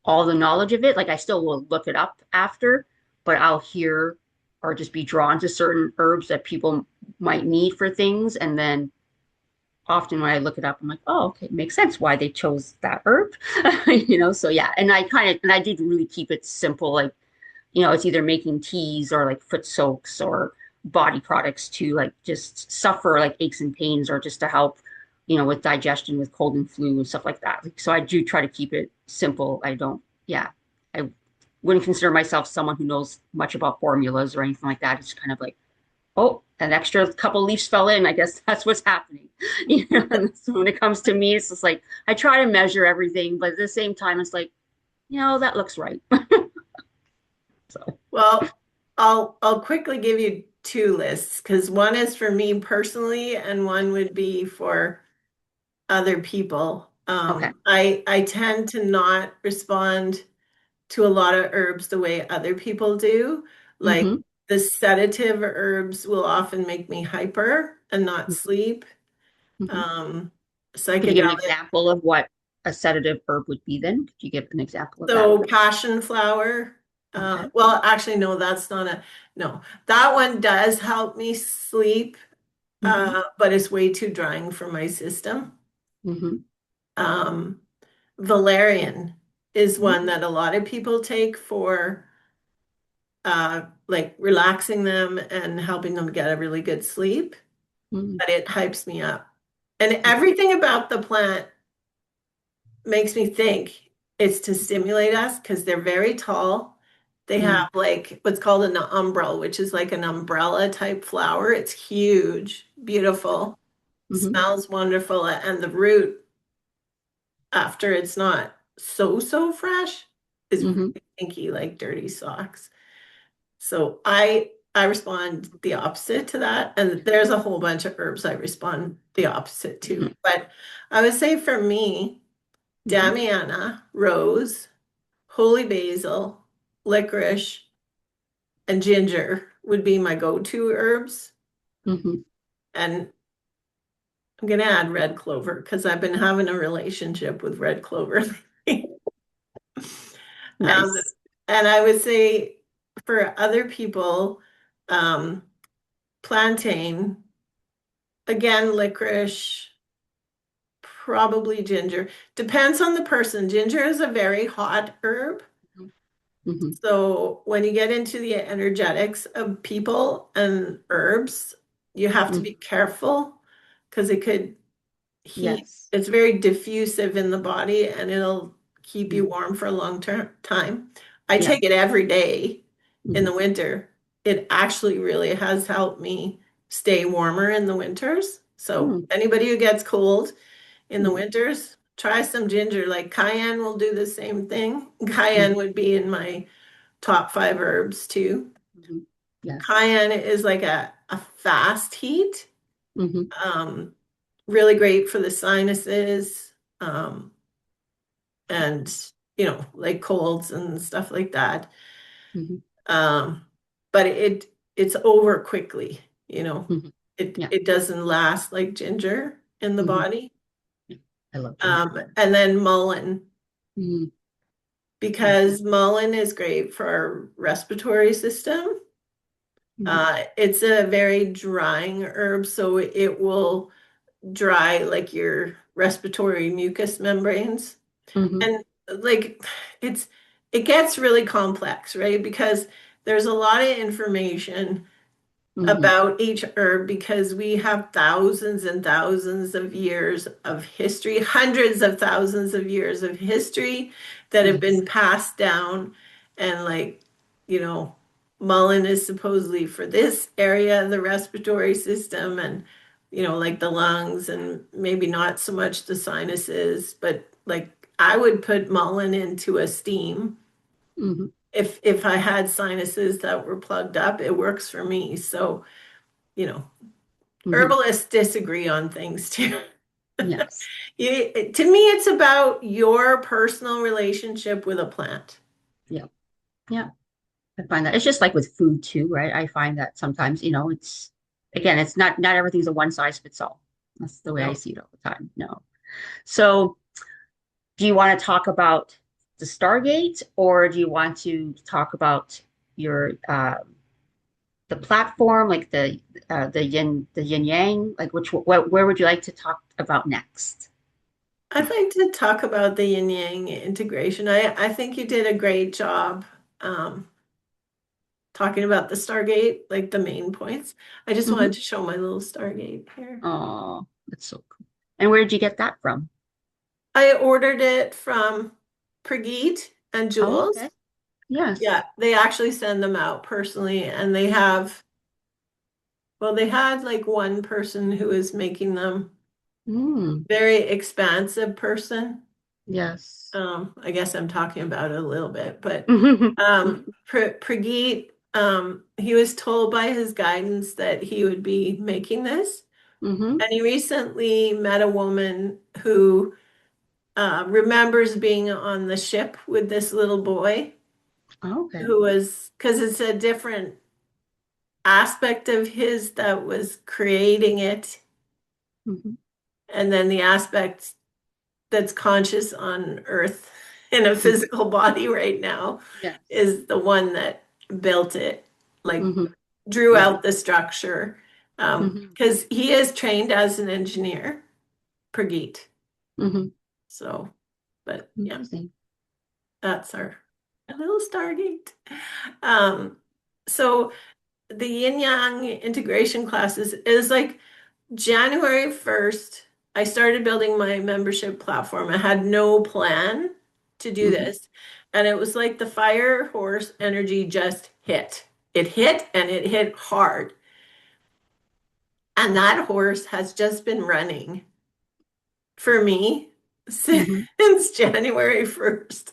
[SPEAKER 1] all the knowledge of it. Like I still will look it up after, but I'll hear or just be drawn to certain herbs that people might need for things. And then often when I look it up, I'm like, oh, okay, it makes sense why they chose that herb. So yeah. And I did really keep it simple. Like, it's either making teas or like foot soaks or body products to like just suffer like aches and pains or just to help, with digestion, with cold and flu and stuff like that. Like, so I do try to keep it simple. I don't, yeah, I wouldn't consider myself someone who knows much about formulas or anything like that. It's kind of like, oh, an extra couple leaves fell in. I guess that's what's happening. And so when it comes to me, it's just like I try to measure everything, but at the same time, it's like, that looks right. So,
[SPEAKER 2] Well, I'll quickly give you two lists because one is for me personally and one would be for other people.
[SPEAKER 1] okay.
[SPEAKER 2] I tend to not respond to a lot of herbs the way other people do. Like
[SPEAKER 1] Mm-hmm.
[SPEAKER 2] the sedative herbs will often make me hyper and not sleep.
[SPEAKER 1] Mm-hmm.
[SPEAKER 2] Um,
[SPEAKER 1] Could you give an
[SPEAKER 2] psychedelic.
[SPEAKER 1] example of what a sedative herb would be then? Could you give an example of that?
[SPEAKER 2] So passion flower.
[SPEAKER 1] Okay.
[SPEAKER 2] Well, actually, no, that's not a no. That one does help me sleep,
[SPEAKER 1] Mm-hmm.
[SPEAKER 2] but it's way too drying for my system.
[SPEAKER 1] Mm-hmm.
[SPEAKER 2] Um, valerian is
[SPEAKER 1] Mm-hmm.
[SPEAKER 2] one that a lot of people take for like relaxing them and helping them get a really good sleep,
[SPEAKER 1] Mm-hmm.
[SPEAKER 2] but it hypes me up. And
[SPEAKER 1] Okay.
[SPEAKER 2] everything about the plant makes me think. it's to stimulate us because they're very tall. They
[SPEAKER 1] Mm,
[SPEAKER 2] have like what's called an umbel, which is like an umbrella type flower. It's huge, beautiful,
[SPEAKER 1] mm-hmm,
[SPEAKER 2] smells wonderful, and the root after it's not so fresh is really
[SPEAKER 1] mm-hmm,
[SPEAKER 2] stinky like dirty socks. So I respond the opposite to that. And there's a whole bunch of herbs I respond the opposite to.
[SPEAKER 1] mm-hmm,
[SPEAKER 2] But I would say for me,
[SPEAKER 1] mm-hmm,
[SPEAKER 2] Damiana, rose, holy basil, licorice, and ginger would be my go-to herbs.
[SPEAKER 1] mm-hmm.
[SPEAKER 2] And I'm gonna add red clover because I've been having a relationship with red clover. Um,
[SPEAKER 1] Nice.
[SPEAKER 2] and I would say for other people, um, plantain, again, licorice, probably ginger. Depends on the person. Ginger is a very hot herb.
[SPEAKER 1] Mm-hmm,
[SPEAKER 2] So when you get into the energetics of people and herbs, you have to
[SPEAKER 1] mm-hmm.
[SPEAKER 2] be careful because it could heat.
[SPEAKER 1] Yes.
[SPEAKER 2] It's very diffusive in the body and it'll keep you
[SPEAKER 1] Mm,
[SPEAKER 2] warm for a long term time. I
[SPEAKER 1] yeah.
[SPEAKER 2] take it every day in
[SPEAKER 1] Mm-hmm,
[SPEAKER 2] the winter. It actually really has helped me stay warmer in the winters. So
[SPEAKER 1] mm,
[SPEAKER 2] anybody who gets cold in the
[SPEAKER 1] mm,
[SPEAKER 2] winters, try some ginger. Like cayenne will do the same thing. Cayenne
[SPEAKER 1] mm-hmm,
[SPEAKER 2] would be in my top five herbs too.
[SPEAKER 1] mm-hmm. Yes.
[SPEAKER 2] Cayenne is like a fast heat.
[SPEAKER 1] Mm-hmm,
[SPEAKER 2] Um, really great for the sinuses, um, and like colds and stuff like that.
[SPEAKER 1] mm-hmm,
[SPEAKER 2] Um, but it's over quickly, you know.
[SPEAKER 1] mm-hmm.
[SPEAKER 2] It
[SPEAKER 1] Yeah.
[SPEAKER 2] it doesn't last like ginger in the
[SPEAKER 1] Mm-hmm.
[SPEAKER 2] body.
[SPEAKER 1] Yeah. I love ginger.
[SPEAKER 2] And then mullein,
[SPEAKER 1] Mm-hmm.
[SPEAKER 2] because mullein is great for our respiratory system.
[SPEAKER 1] Mm-hmm.
[SPEAKER 2] It's a very drying herb, so it will dry like your respiratory mucous membranes.
[SPEAKER 1] Mm-hmm.
[SPEAKER 2] And like it's it gets really complex, right? Because there's a lot of information
[SPEAKER 1] Mm-hmm.
[SPEAKER 2] about each herb because we have thousands and thousands of years of history, hundreds of thousands of years of history that have
[SPEAKER 1] Yes.
[SPEAKER 2] been passed down. And like, you know, mullein is supposedly for this area of the respiratory system and, like the lungs and maybe not so much the sinuses, but like I would put mullein into a steam
[SPEAKER 1] Mm-hmm.
[SPEAKER 2] if I had sinuses that were plugged up, it works for me. So, you know,
[SPEAKER 1] Mm-hmm.
[SPEAKER 2] herbalists disagree on things too.
[SPEAKER 1] Yes.
[SPEAKER 2] To me, it's about your personal relationship with a plant.
[SPEAKER 1] Yeah. Yeah. I find that it's just like with food too, right? I find that sometimes, it's again, it's not everything's a one size fits all. That's the way I
[SPEAKER 2] No.
[SPEAKER 1] see it all the time. No. So, do you want to talk about the Stargate, or do you want to talk about your the platform, like the yin yang? Like where would you like to talk about next?
[SPEAKER 2] I'd like to talk about the yin yang integration. I think you did a great job um, talking about the Stargate, like the main points. I just
[SPEAKER 1] Hmm.
[SPEAKER 2] wanted to show my little Stargate here.
[SPEAKER 1] Oh, that's so cool. And where did you get that from?
[SPEAKER 2] I ordered it from Pregeet and
[SPEAKER 1] Oh,
[SPEAKER 2] Jules.
[SPEAKER 1] okay. Yes.
[SPEAKER 2] Yeah, they actually send them out personally, and they have, well, they had like one person who is making them,
[SPEAKER 1] Mm,
[SPEAKER 2] very expansive person.
[SPEAKER 1] yes.
[SPEAKER 2] I guess I'm talking about it a little bit, but
[SPEAKER 1] Hmm.
[SPEAKER 2] Prageet, he was told by his guidance that he would be making this,
[SPEAKER 1] Hmm.
[SPEAKER 2] and he recently met a woman who remembers being on the ship with this little boy
[SPEAKER 1] Okay.
[SPEAKER 2] who was, because it's a different aspect of his that was creating it,
[SPEAKER 1] Hmm.
[SPEAKER 2] and then the aspect that's conscious on Earth in a
[SPEAKER 1] Hmm.
[SPEAKER 2] physical body right now
[SPEAKER 1] Yes.
[SPEAKER 2] is the one that built it, like
[SPEAKER 1] Hmm.
[SPEAKER 2] drew
[SPEAKER 1] Yeah.
[SPEAKER 2] out the structure.
[SPEAKER 1] Hmm.
[SPEAKER 2] Because he is trained as an engineer, Prageet.
[SPEAKER 1] Hmm.
[SPEAKER 2] So, but yeah,
[SPEAKER 1] Amazing.
[SPEAKER 2] that's our little Stargate. Um, so the yin yang integration classes is like January 1st, I started building my membership platform. I had no plan. to do
[SPEAKER 1] Hmm.
[SPEAKER 2] this. And it was like the fire horse energy just hit. It hit and it hit hard. And that horse has just been running for me
[SPEAKER 1] Hmm.
[SPEAKER 2] since January 1st.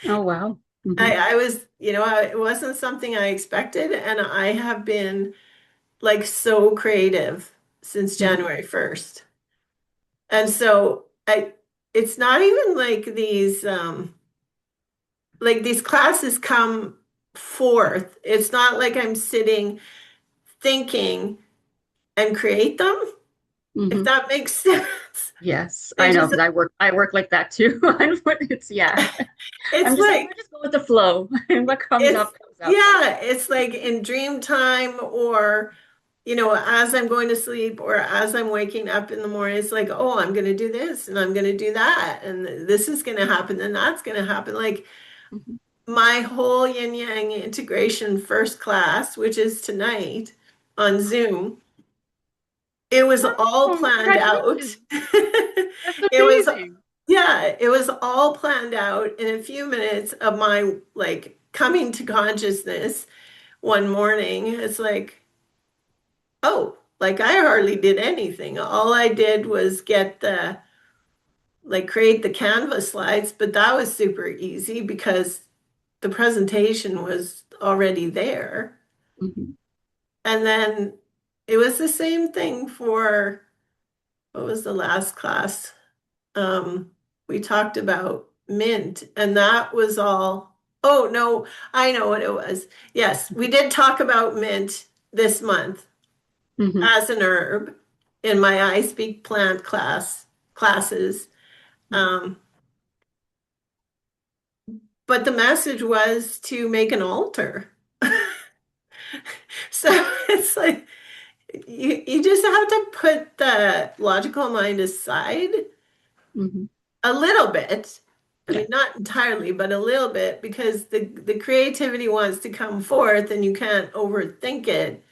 [SPEAKER 1] Oh, wow. Hmm.
[SPEAKER 2] I was, it wasn't something I expected, and I have been like so creative since
[SPEAKER 1] Hmm.
[SPEAKER 2] January 1st. And so it's not even like these classes come forth. It's not like I'm sitting thinking and create them, if
[SPEAKER 1] Hmm.
[SPEAKER 2] that makes sense.
[SPEAKER 1] Yes,
[SPEAKER 2] They
[SPEAKER 1] I know
[SPEAKER 2] just,
[SPEAKER 1] because I work like that too. It's yeah. I'm
[SPEAKER 2] it's
[SPEAKER 1] just like,
[SPEAKER 2] like,
[SPEAKER 1] we just go with the flow, and what comes
[SPEAKER 2] it's,
[SPEAKER 1] up comes up.
[SPEAKER 2] yeah, it's like in dream time, or as I'm going to sleep or as I'm waking up in the morning, it's like, oh, I'm going to do this and I'm going to do that. And this is going to happen and that's going to happen. Like
[SPEAKER 1] Hmm.
[SPEAKER 2] my whole yin yang integration first class, which is tonight on Zoom, it was all
[SPEAKER 1] Oh,
[SPEAKER 2] planned out.
[SPEAKER 1] congratulations. That's
[SPEAKER 2] It was,
[SPEAKER 1] amazing.
[SPEAKER 2] yeah, it was all planned out in a few minutes of my like coming to consciousness one morning. It's like, oh, like I hardly did anything. All I did was create the Canva slides, but that was super easy because the presentation was already there.
[SPEAKER 1] Hmm.
[SPEAKER 2] And then it was the same thing for what was the last class? We talked about Mint, and that was all. Oh, no, I know what it was. Yes, we did talk about Mint this month
[SPEAKER 1] Hmm.
[SPEAKER 2] as an herb in my I Speak Plant classes. Um, but the message was to make an altar. So it's like you just have to put the logical mind aside
[SPEAKER 1] Hmm.
[SPEAKER 2] a little bit. I
[SPEAKER 1] Yeah.
[SPEAKER 2] mean, not entirely, but a little bit, because the creativity wants to come forth and you can't overthink it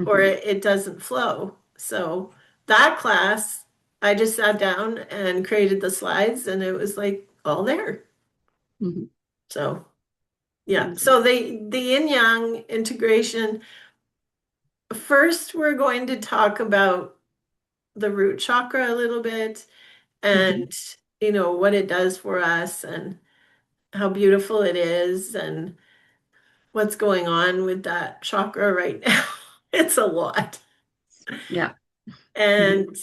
[SPEAKER 2] or
[SPEAKER 1] Hmm.
[SPEAKER 2] it doesn't flow. So that class, I just sat down and created the slides and it was like all there.
[SPEAKER 1] Hmm.
[SPEAKER 2] So yeah.
[SPEAKER 1] Amazing.
[SPEAKER 2] So the yin yang integration, first we're going to talk about the root chakra a little bit
[SPEAKER 1] Hmm.
[SPEAKER 2] and what it does for us and how beautiful it is and what's going on with that chakra right now. It's a lot.
[SPEAKER 1] Yeah. Hmm.
[SPEAKER 2] And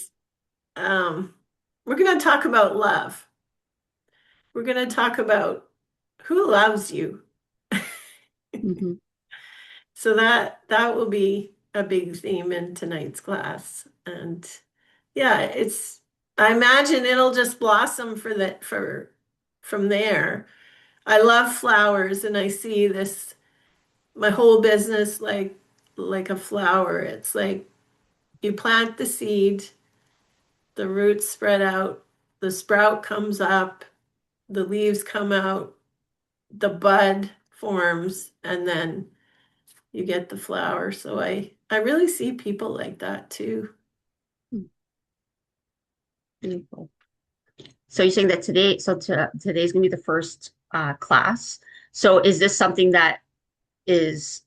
[SPEAKER 2] um, we're going to talk about love. We're going to talk about who loves you.
[SPEAKER 1] Hmm.
[SPEAKER 2] So that will be a big theme in tonight's class. And yeah, I imagine it'll just blossom for from there. I love flowers and I see this my whole business like a flower. It's like you plant the seed, the roots spread out, the sprout comes up, the leaves come out, the bud forms, and then you get the flower. So I really see people like that too.
[SPEAKER 1] Beautiful. So you're saying that today's gonna be the first class. So is this something that is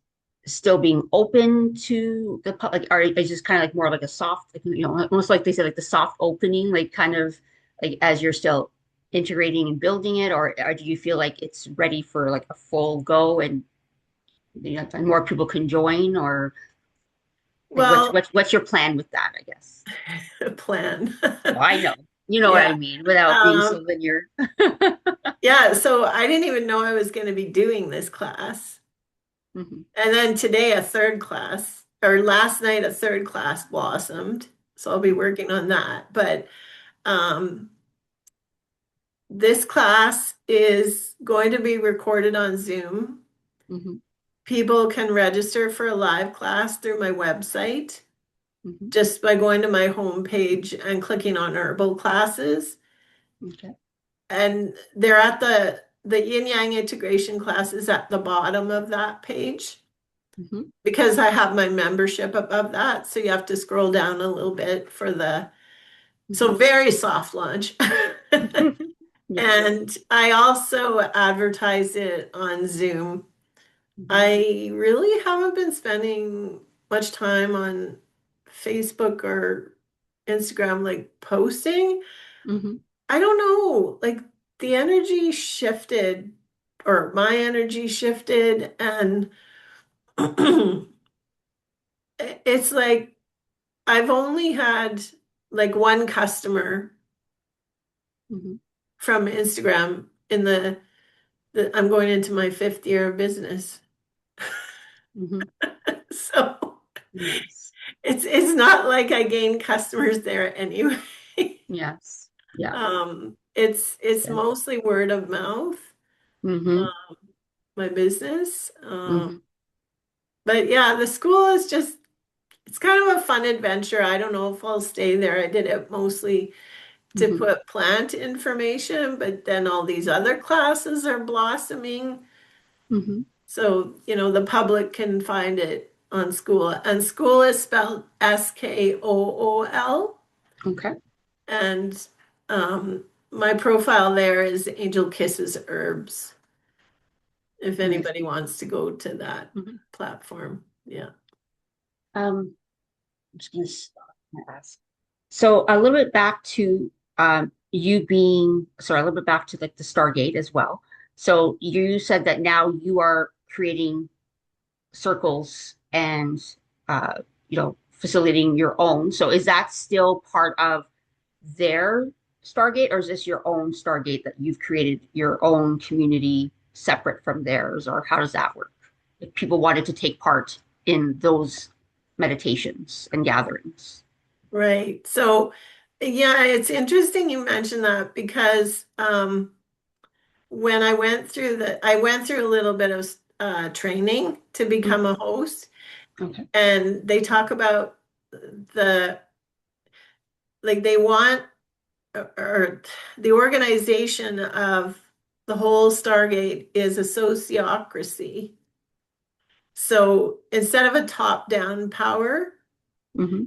[SPEAKER 1] still being open to the public, or is just kind of like more like a soft, like, almost like they said, like the soft opening, like kind of like as you're still integrating and building it, or do you feel like it's ready for like a full go and and more people can join, or like what's
[SPEAKER 2] Well,
[SPEAKER 1] what's what's your plan with that, I guess?
[SPEAKER 2] plan.
[SPEAKER 1] Oh, I know. You know what
[SPEAKER 2] Yeah.
[SPEAKER 1] I mean, without being so
[SPEAKER 2] Um,
[SPEAKER 1] linear.
[SPEAKER 2] yeah, so I didn't even know I was going to be doing this class.
[SPEAKER 1] Hmm.
[SPEAKER 2] And then today a third class, or last night a third class blossomed. So I'll be working on that. But um, this class is going to be recorded on Zoom.
[SPEAKER 1] Hmm.
[SPEAKER 2] People can register for a live class through my website
[SPEAKER 1] Hmm.
[SPEAKER 2] just by going to my homepage and clicking on herbal classes.
[SPEAKER 1] Okay.
[SPEAKER 2] And they're at the yin yang integration classes at the bottom of that page
[SPEAKER 1] Hmm.
[SPEAKER 2] because I have my membership above that. So you have to scroll down a little bit for so
[SPEAKER 1] Hmm.
[SPEAKER 2] very soft launch.
[SPEAKER 1] Yes.
[SPEAKER 2] And I also advertise it on Zoom.
[SPEAKER 1] Hmm.
[SPEAKER 2] I really haven't been spending much time on Facebook or Instagram, like posting.
[SPEAKER 1] Hmm.
[SPEAKER 2] I don't know, like the energy shifted, or my energy shifted, and it's like I've only had like one customer
[SPEAKER 1] Hmm.
[SPEAKER 2] from Instagram in I'm going into my fifth year of business.
[SPEAKER 1] Hmm.
[SPEAKER 2] So
[SPEAKER 1] Yes.
[SPEAKER 2] it's not like I gained customers there anyway.
[SPEAKER 1] Yes. Yeah.
[SPEAKER 2] It's
[SPEAKER 1] Yeah.
[SPEAKER 2] mostly word of mouth,
[SPEAKER 1] Hmm.
[SPEAKER 2] uh, my business.
[SPEAKER 1] Hmm.
[SPEAKER 2] But yeah, the school is just it's kind of a fun adventure. I don't know if I'll stay there. I did it mostly to
[SPEAKER 1] Hmm.
[SPEAKER 2] put plant information, but then all these other classes are blossoming.
[SPEAKER 1] Hmm.
[SPEAKER 2] So, the public can find it on school. And school is spelled Skool.
[SPEAKER 1] Okay.
[SPEAKER 2] And my profile there is Angel Kisses Herbs, if
[SPEAKER 1] Nice.
[SPEAKER 2] anybody wants to go to that
[SPEAKER 1] Hmm.
[SPEAKER 2] platform. Yeah.
[SPEAKER 1] I'm just gonna stop and ask. So a little bit back to you being, sorry, a little bit back to like the Stargate as well. So you said that now you are creating circles and facilitating your own. So is that still part of their Stargate, or is this your own Stargate that you've created your own community separate from theirs, or how does that work? If people wanted to take part in those meditations and gatherings.
[SPEAKER 2] Right. So, yeah, it's interesting you mentioned that because when I went through a little bit of training to become
[SPEAKER 1] Mhm.
[SPEAKER 2] a host,
[SPEAKER 1] Okay.
[SPEAKER 2] and they talk about the like they want or the organization of the whole Stargate is a sociocracy. So instead of a top-down power,
[SPEAKER 1] Hmm.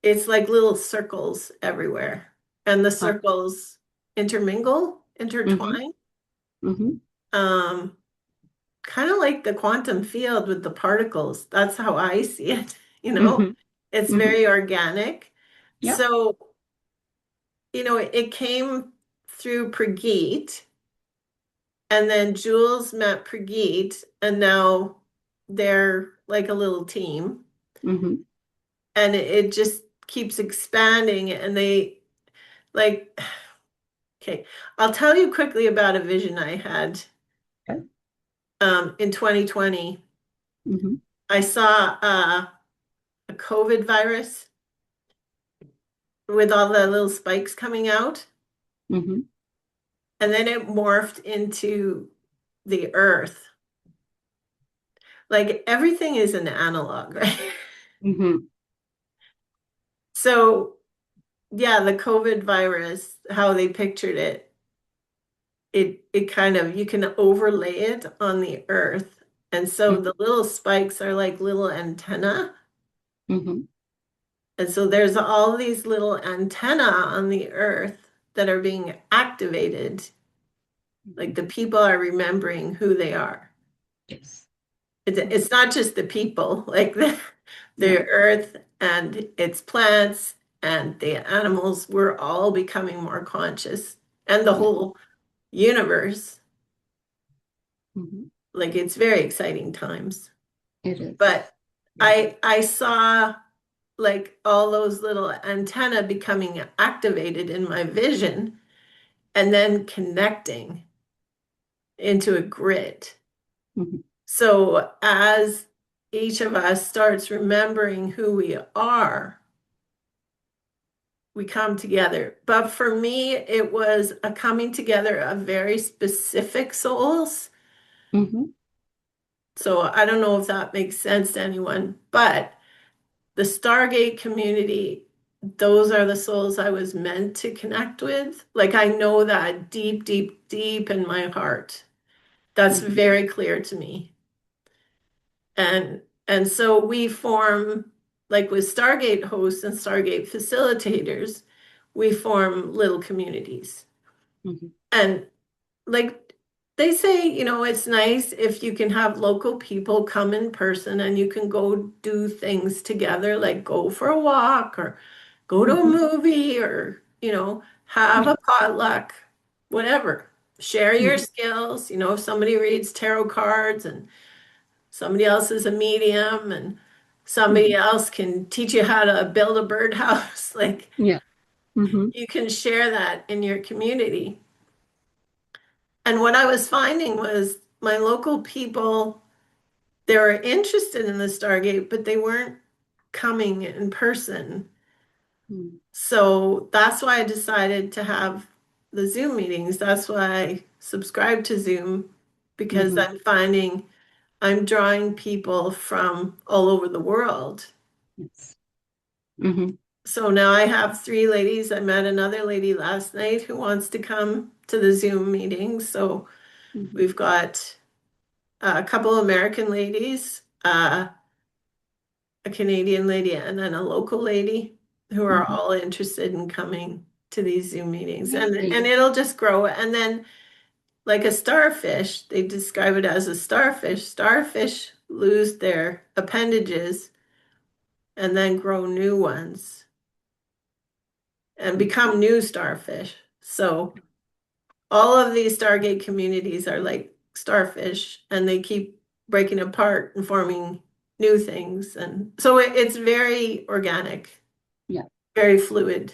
[SPEAKER 2] it's like little circles everywhere, and the
[SPEAKER 1] Okay.
[SPEAKER 2] circles intermingle,
[SPEAKER 1] Hmm.
[SPEAKER 2] intertwine.
[SPEAKER 1] Hmm.
[SPEAKER 2] Um, Kind of like the quantum field with the particles. That's how I see it, you know?
[SPEAKER 1] Hmm.
[SPEAKER 2] It's
[SPEAKER 1] Hmm.
[SPEAKER 2] very organic.
[SPEAKER 1] Yeah.
[SPEAKER 2] So, it came through Prageet, and then Jules met Prageet, and now they're like a little team.
[SPEAKER 1] Hmm.
[SPEAKER 2] And it just keeps expanding, and they like, okay, I'll tell you quickly about a vision I had
[SPEAKER 1] Okay.
[SPEAKER 2] in 2020.
[SPEAKER 1] Hmm.
[SPEAKER 2] I saw a COVID virus with all the little spikes coming out.
[SPEAKER 1] Hmm.
[SPEAKER 2] And then it morphed into the earth. Like everything is an analog, right?
[SPEAKER 1] Hmm.
[SPEAKER 2] So, yeah, the COVID virus, how they pictured it, it kind of you can overlay it on the earth. And so the little spikes are like little antenna.
[SPEAKER 1] Hmm.
[SPEAKER 2] And so there's all these little antenna on the earth that are being activated. Like the people are remembering who they are.
[SPEAKER 1] Yes.
[SPEAKER 2] It's not just the people, like
[SPEAKER 1] Yeah.
[SPEAKER 2] the earth and its plants and the animals, we're all becoming more conscious and the
[SPEAKER 1] Yeah.
[SPEAKER 2] whole universe.
[SPEAKER 1] Hmm.
[SPEAKER 2] Like it's very exciting times.
[SPEAKER 1] It is.
[SPEAKER 2] But
[SPEAKER 1] Yeah.
[SPEAKER 2] I saw like all those little antenna becoming activated in my vision and then connecting into a grid.
[SPEAKER 1] Hmm.
[SPEAKER 2] So as each of us starts remembering who we are, we come together. But for me, it was a coming together of very specific souls.
[SPEAKER 1] Hmm.
[SPEAKER 2] So I don't know if that makes sense to anyone, but the Stargate community, those are the souls I was meant to connect with. Like I know that deep, deep, deep in my heart. That's
[SPEAKER 1] Hmm.
[SPEAKER 2] very clear to me. And so we form, like with Stargate hosts and Stargate facilitators, we form little communities.
[SPEAKER 1] Mhm.
[SPEAKER 2] And like they say, it's nice if you can have local people come in person and you can go do things together, like go for a walk or go to a
[SPEAKER 1] Mhm.
[SPEAKER 2] movie or, have
[SPEAKER 1] Yeah.
[SPEAKER 2] a potluck, whatever. Share your
[SPEAKER 1] Mhm.
[SPEAKER 2] skills. If somebody reads tarot cards and somebody else is a medium and somebody
[SPEAKER 1] Mhm.
[SPEAKER 2] else can teach you how to build a birdhouse, like
[SPEAKER 1] Yeah. Mhm.
[SPEAKER 2] you can share that in your community. And what I was finding was my local people, they were interested in the Stargate, but they weren't coming in person.
[SPEAKER 1] Mhm.
[SPEAKER 2] So that's why I decided to have the Zoom meetings. That's why I subscribed to Zoom because
[SPEAKER 1] Mhm.
[SPEAKER 2] I'm finding I'm drawing people from all over the world.
[SPEAKER 1] Yes. Mhm.
[SPEAKER 2] So now I have three ladies. I met another lady last night who wants to come to the Zoom meeting. So
[SPEAKER 1] Mhm.
[SPEAKER 2] we've got a couple American ladies, a Canadian lady, and then a local lady who are
[SPEAKER 1] Mhm.
[SPEAKER 2] all interested in coming to these Zoom meetings. And
[SPEAKER 1] Amazing.
[SPEAKER 2] it'll just grow. And then like a starfish, they describe it as a starfish. Starfish lose their appendages and then grow new ones and become new starfish. So all of these Stargate communities are like starfish and they keep breaking apart and forming new things. And so it's very organic,
[SPEAKER 1] Yeah.
[SPEAKER 2] very fluid.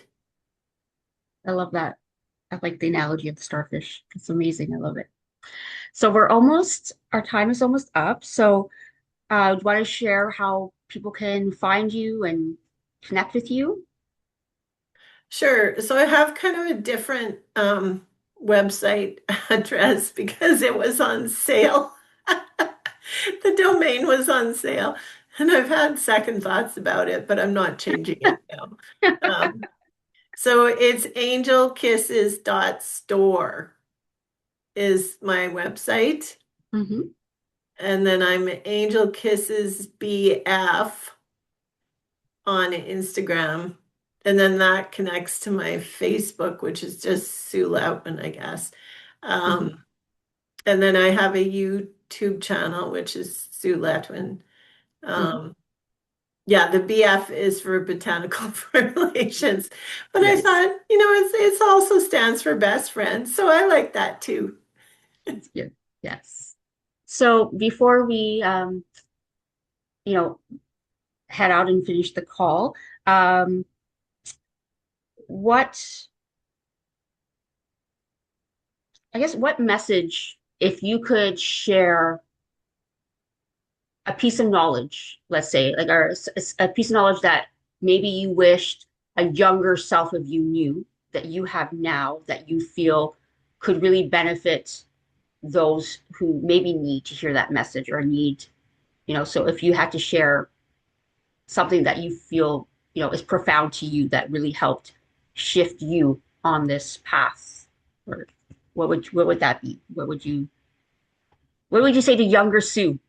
[SPEAKER 1] I love that. I like the analogy of the starfish. It's amazing. I love it. So we're almost, our time is almost up. So do you want to share how people can find you and connect with you?
[SPEAKER 2] Sure. So I have kind of a different website address because it was on sale. The domain was on sale, and I've had second thoughts about it, but I'm not changing it now. Um, so it's angelkisses.store is my website.
[SPEAKER 1] Hmm.
[SPEAKER 2] And then I'm Angel Kisses BF on Instagram. And then that connects to my Facebook, which is just Sue Letwin, I guess.
[SPEAKER 1] Hmm.
[SPEAKER 2] Um, and then I have a YouTube channel, which is Sue Letwin.
[SPEAKER 1] Hmm.
[SPEAKER 2] Um, yeah, the BF is for botanical formulations. But I
[SPEAKER 1] Yes,
[SPEAKER 2] thought, it's also stands for best friends. So I like that too.
[SPEAKER 1] that's good. Yes. So before we, you know, head out and finish the call, um, what, I guess, what message, if you could share a piece of knowledge, let's say, like or a piece of knowledge that maybe you wished a younger self of you knew that you have now that you feel could really benefit those who maybe need to hear that message or need, so if you had to share something that you feel, is profound to you that really helped shift you on this path, or what would that be? What would you say to younger Sue?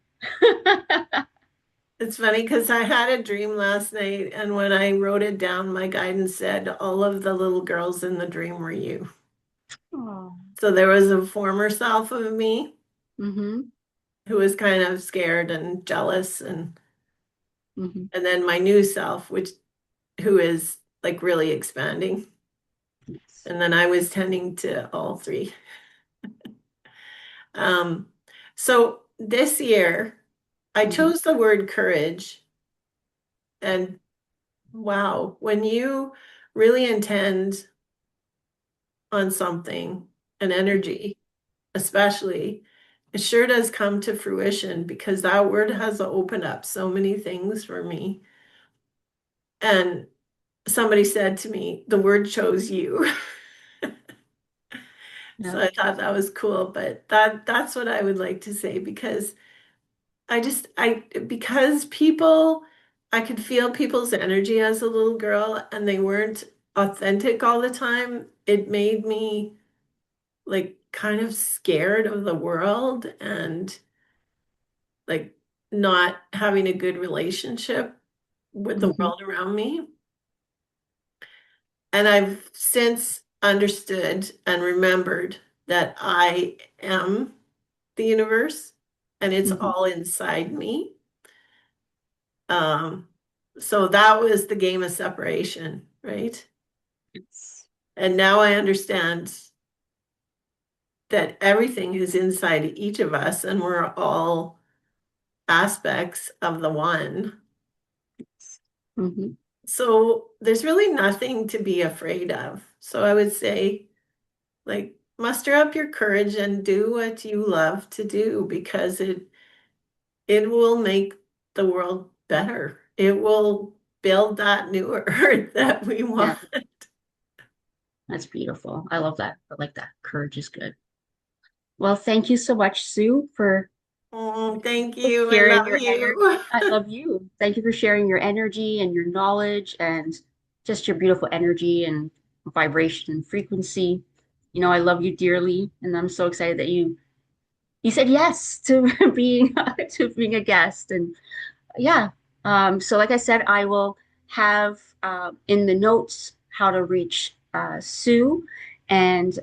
[SPEAKER 2] It's funny because I had a dream last night, and when I wrote it down, my guidance said all of the little girls in the dream were you.
[SPEAKER 1] Oh.
[SPEAKER 2] So there was a former self of me
[SPEAKER 1] Mm-hmm.
[SPEAKER 2] who was kind of scared and jealous, and
[SPEAKER 1] Mm-hmm.
[SPEAKER 2] and then my new self, which who is like really expanding.
[SPEAKER 1] Yes.
[SPEAKER 2] And then I was tending to all three. Um, so this year, I
[SPEAKER 1] Mm-hmm.
[SPEAKER 2] chose the word courage, and wow, when you really intend on something, an energy, especially, it sure does come to fruition because that word has opened up so many things for me. And somebody said to me, the word chose you.
[SPEAKER 1] Yeah.
[SPEAKER 2] So I thought that was cool, but that's what I would like to say because because I could feel people's energy as a little girl and they weren't authentic all the time. It made me like kind of scared of the world and like not having a good relationship with the
[SPEAKER 1] Mm-hmm.
[SPEAKER 2] world around me. And I've since understood and remembered that I am the universe and it's
[SPEAKER 1] Hmm.
[SPEAKER 2] all inside me. Um, so that was the game of separation, right?
[SPEAKER 1] Yes.
[SPEAKER 2] And now I understand that everything is inside each of us and we're all aspects of the one.
[SPEAKER 1] Hmm.
[SPEAKER 2] So there's really nothing to be afraid of. So I would say, like, muster up your courage and do what you love to do because it will make the world better. It will build that new earth that we
[SPEAKER 1] Yeah,
[SPEAKER 2] want.
[SPEAKER 1] that's beautiful. I love that. I like that. Courage is good. Well, thank you so much, Sue, for
[SPEAKER 2] Oh, thank you. I
[SPEAKER 1] sharing
[SPEAKER 2] love
[SPEAKER 1] your energy.
[SPEAKER 2] you.
[SPEAKER 1] I love you. Thank you for sharing your energy and your knowledge and just your beautiful energy and vibration and frequency. I love you dearly, and I'm so excited that you said yes to being to being a guest. And yeah, so like I said, I will have in the notes how to reach Sue, and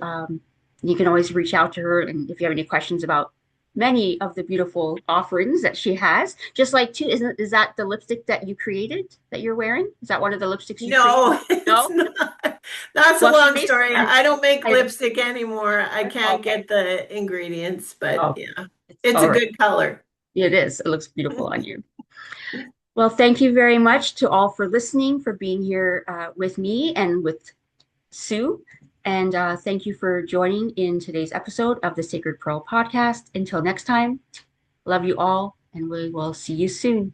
[SPEAKER 1] you can always reach out to her. And if you have any questions about many of the beautiful offerings that she has, just like too, is that the lipstick that you created that you're wearing? Is that one of the lipsticks you created?
[SPEAKER 2] No, it's
[SPEAKER 1] No?
[SPEAKER 2] not. That's a
[SPEAKER 1] Well, she
[SPEAKER 2] long
[SPEAKER 1] may
[SPEAKER 2] story.
[SPEAKER 1] send
[SPEAKER 2] I don't make
[SPEAKER 1] items.
[SPEAKER 2] lipstick anymore. I can't
[SPEAKER 1] Okay.
[SPEAKER 2] get the ingredients, but
[SPEAKER 1] Oh,
[SPEAKER 2] yeah,
[SPEAKER 1] it's
[SPEAKER 2] it's
[SPEAKER 1] all
[SPEAKER 2] a
[SPEAKER 1] right.
[SPEAKER 2] good color.
[SPEAKER 1] It is. It looks beautiful on you. Well, thank you very much to all for listening, for being here with me and with Sue. And thank you for joining in today's episode of the Sacred Pearl podcast. Until next time, love you all, and we will see you soon.